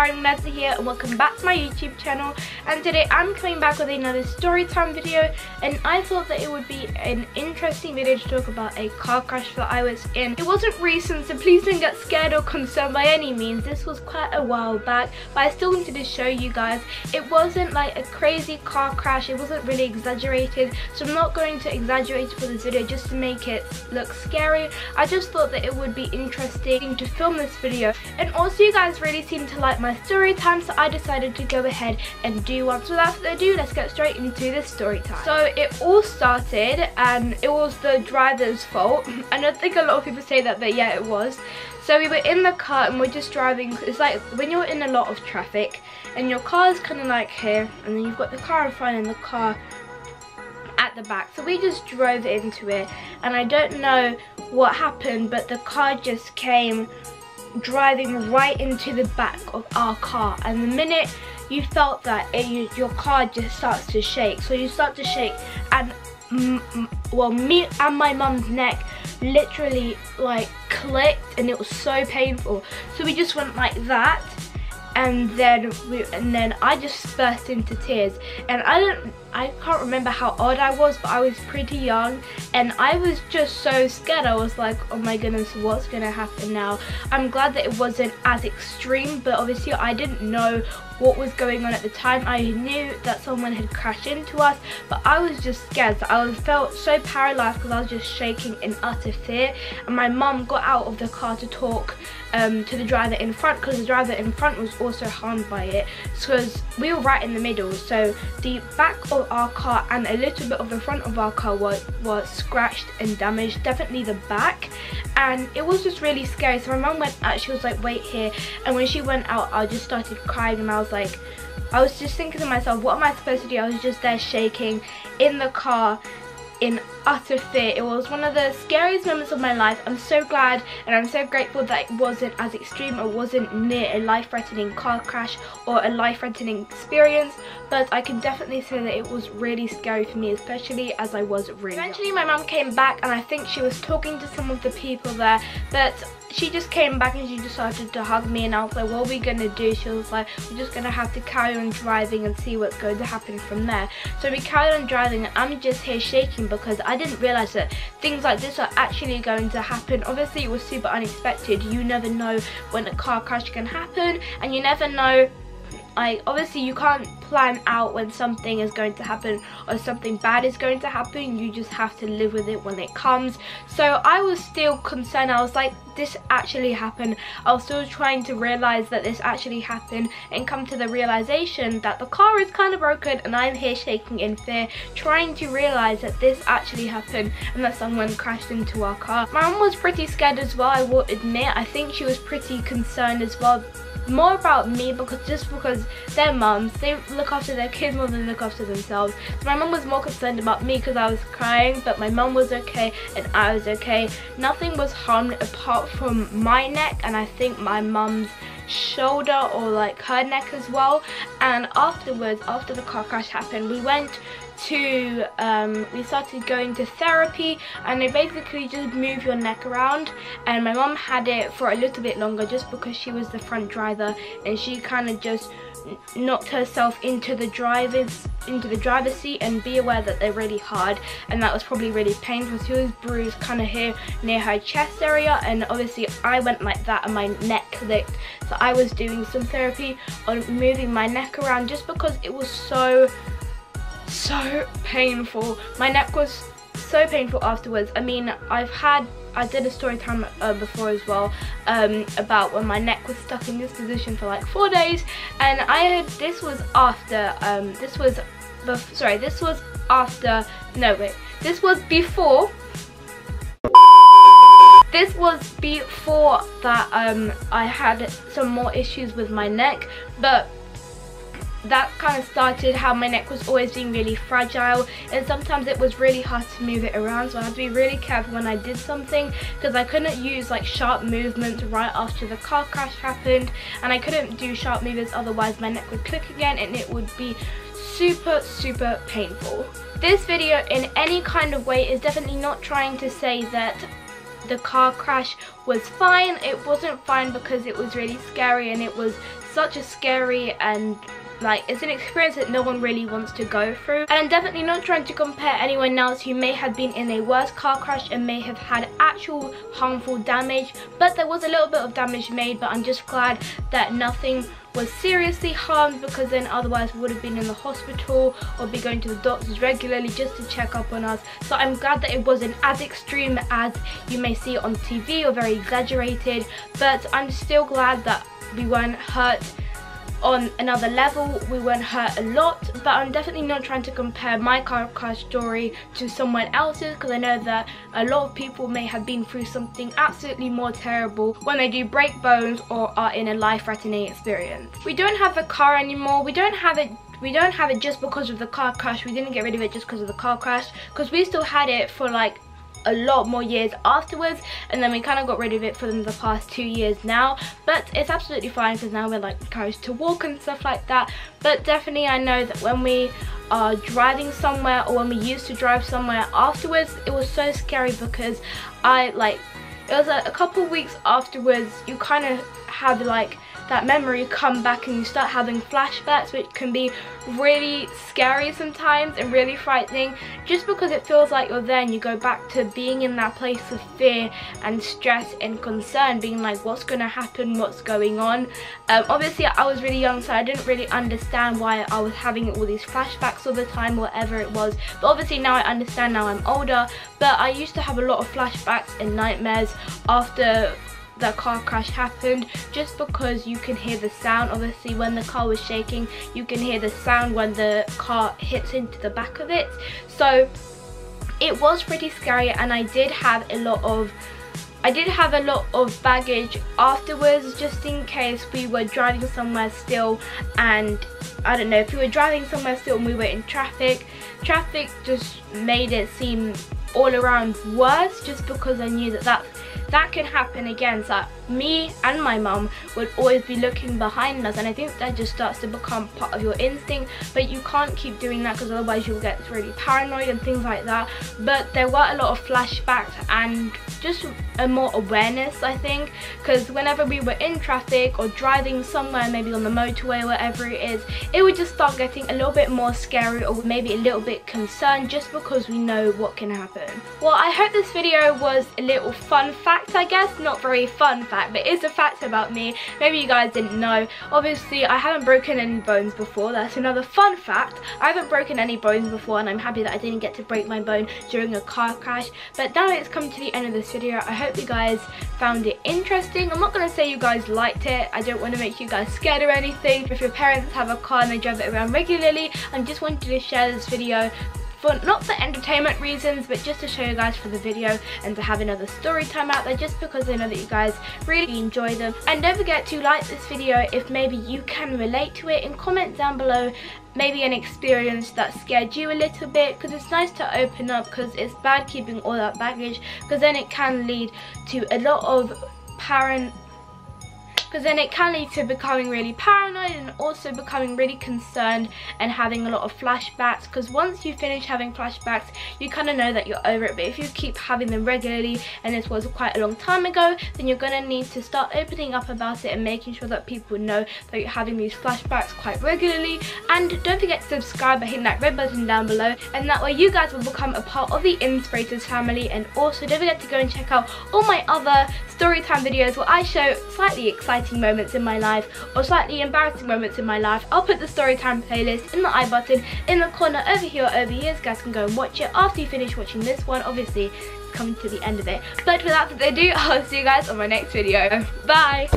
Inspiring Vanessa here, and welcome back to my YouTube channel. And today I'm coming back with another story time video, and I thought that it would be an interesting video to talk about a car crash that I was in. It wasn't recent, so please don't get scared or concerned by any means. This was quite a while back, but I still wanted to show you guys. It wasn't like a crazy car crash, it wasn't really exaggerated, so I'm not going to exaggerate for this video just to make it look scary. I just thought that it would be interesting to film this video, and also you guys really seem to like my story time, so I decided to go ahead and do one. So without further ado, let's get straight into the story time. So it all started, and it was the driver's fault. I don't think a lot of people say that, but yeah, it was. So we were in the car and we're just driving. It's like when you're in a lot of traffic and your car is kind of like here, and then you've got the car in front and the car at the back. So we just drove into it, and I don't know what happened, but the car just came driving right into the back of our car, and the minute you felt that, your car just starts to shake. So you start to shake, and well, me and my mum's neck literally like clicked, and it was so painful. So we just went like that, and then I just burst into tears. And I can't remember how old I was, but I was pretty young, and I was just so scared. I was like, oh my goodness, what's gonna happen now? I'm glad that it wasn't as extreme, but obviously I didn't know what was going on at the time. I knew that someone had crashed into us, but I was just scared. So I felt so paralyzed because I was just shaking in utter fear. And my mum got out of the car to talk to the driver in front, because the driver in front was also harmed by it, because we were right in the middle. So the back of our car and a little bit of the front of our car was scratched and damaged, definitely the back, and it was just really scary. So my mum went out, she was like, wait here, and when she went out I just started crying, and I was just thinking to myself, what am I supposed to do? I was just there shaking in the car in utter fear. It was one of the scariest moments of my life. I'm so glad and I'm so grateful that it wasn't as extreme, or wasn't near a life-threatening car crash or a life-threatening experience, but I can definitely say that it was really scary for me, especially as I was really young. Eventually my mum came back, and I think she was talking to some of the people there, but she just came back and she decided to hug me, and I was like, what are we gonna do? She was like, we're just gonna have to carry on driving and see what's going to happen from there. So we carried on driving, and I'm just here shaking because I didn't realize that things like this are actually going to happen. Obviously it was super unexpected. You never know when a car crash can happen, and you never know, obviously you can't plan out when something is going to happen or something bad is going to happen. You just have to live with it when it comes. So I was still concerned. I was like, this actually happened. I was still trying to realize that this actually happened, and come to the realization that the car is kind of broken, and I'm here shaking in fear, trying to realize that this actually happened and that someone crashed into our car. My mum was pretty scared as well, I will admit. I think she was pretty concerned as well, more about me, because they're mums, they look after their kids more than they look after themselves. So my mum was more concerned about me because I was crying, but my mum was okay and I was okay. Nothing was harmed apart from my neck, and I think my mum's shoulder, or like her neck as well. And afterwards, after the car crash happened, we started going to therapy, and they basically just move your neck around, and my mum had it for a little bit longer just because she was the front driver, and she kind of just knocked herself into the driver's seat. And be aware that they're really hard, and that was probably really painful. She was bruised kind of here near her chest area, and obviously I went like that and my neck clicked. So I was doing some therapy on moving my neck around, just because it was so painful. My neck was so painful afterwards. I mean, I did a story time before as well, about when my neck was stuck in this position for like 4 days, and this was before that I had some more issues with my neck, but that kind of started how my neck was always being really fragile, and sometimes it was really hard to move it around. So I had to be really careful when I did something, because I couldn't use like sharp movements right after the car crash happened, and I couldn't do sharp movements, otherwise my neck would click again and it would be super painful. This video in any kind of way is definitely not trying to say that the car crash was fine. It wasn't fine because it was really scary and it was such a scary and like it's an experience that no one really wants to go through. And I'm definitely not trying to compare anyone else who may have been in a worse car crash and may have had actual harmful damage, but there was a little bit of damage made. But I'm just glad that nothing was seriously harmed, because then otherwise we would have been in the hospital or be going to the doctors regularly just to check up on us. So I'm glad that it wasn't as extreme as you may see on TV or very exaggerated, but I'm still glad that we weren't hurt on another level. We weren't hurt a lot, but I'm definitely not trying to compare my car crash story to someone else's, because I know that a lot of people may have been through something absolutely more terrible when they do break bones or are in a life-threatening experience. We don't have a car anymore. We don't have it just because of the car crash. We didn't get rid of it just because of the car crash, because we still had it for like a lot more years afterwards, and then we kind of got rid of it for the past 2 years now. But it's absolutely fine, because now we're like encouraged to walk and stuff like that. But definitely I know that when we are driving somewhere, or when we used to drive somewhere afterwards, it was so scary, because it was a couple weeks afterwards you kind of have like that memory come back and you start having flashbacks, which can be really scary sometimes and really frightening, just because it feels like you're there and you go back to being in that place of fear and stress and concern, being like, what's gonna happen, what's going on. Obviously I was really young, so I didn't really understand why I was having all these flashbacks all the time, whatever it was. But obviously now I understand, now I'm older. But I used to have a lot of flashbacks and nightmares after the car crash happened, just because you can hear the sound. Obviously when the car was shaking, you can hear the sound when the car hits into the back of it. So it was pretty scary, and I did have a lot of baggage afterwards, just in case we were driving somewhere still, and I don't know, if we were driving somewhere still and we were in traffic just made it seem all around worse, just because I knew that can happen again. So me and my mum would always be looking behind us, and I think that just starts to become part of your instinct. But you can't keep doing that, because otherwise you'll get really paranoid and things like that. But there were a lot of flashbacks and just a more awareness, I think, because whenever we were in traffic or driving somewhere, maybe on the motorway or whatever it is, it would just start getting a little bit more scary, or maybe a little bit concerned, just because we know what can happen. Well, I hope this video was a little fun fact, I guess. Not very fun fact, but it's a fact about me. Maybe you guys didn't know. Obviously I haven't broken any bones before. That's another fun fact. I haven't broken any bones before, and I'm happy that I didn't get to break my bone during a car crash. But now it's come to the end of this video. I hope you guys found it interesting. I'm not going to say you guys liked it. I don't want to make you guys scared or anything. If your parents have a car and they drive it around regularly, I just wanted to share this video for not for entertainment reasons, but just to show you guys for the video and to have another story time out there, just because I know that you guys really enjoy them. And don't forget to like this video if maybe you can relate to it, and comment down below maybe an experience that scared you a little bit, because it's nice to open up, because it's bad keeping all that baggage, because then it can lead to a lot of becoming really paranoid, and also becoming really concerned and having a lot of flashbacks. Because once you finish having flashbacks, you kind of know that you're over it. But if you keep having them regularly, and this was quite a long time ago, then you're going to need to start opening up about it and making sure that people know that you're having these flashbacks quite regularly. And don't forget to subscribe by hitting that red button down below, and that way you guys will become a part of the Inspirators family. And also don't forget to go and check out all my other storytime videos where I show slightly exciting moments in my life or slightly embarrassing moments in my life. I'll put the storytime playlist in the I button in the corner over here or over here, so you guys can go and watch it after you finish watching this one. Obviously it's coming to the end of it, but without further ado, I'll see you guys on my next video. Bye.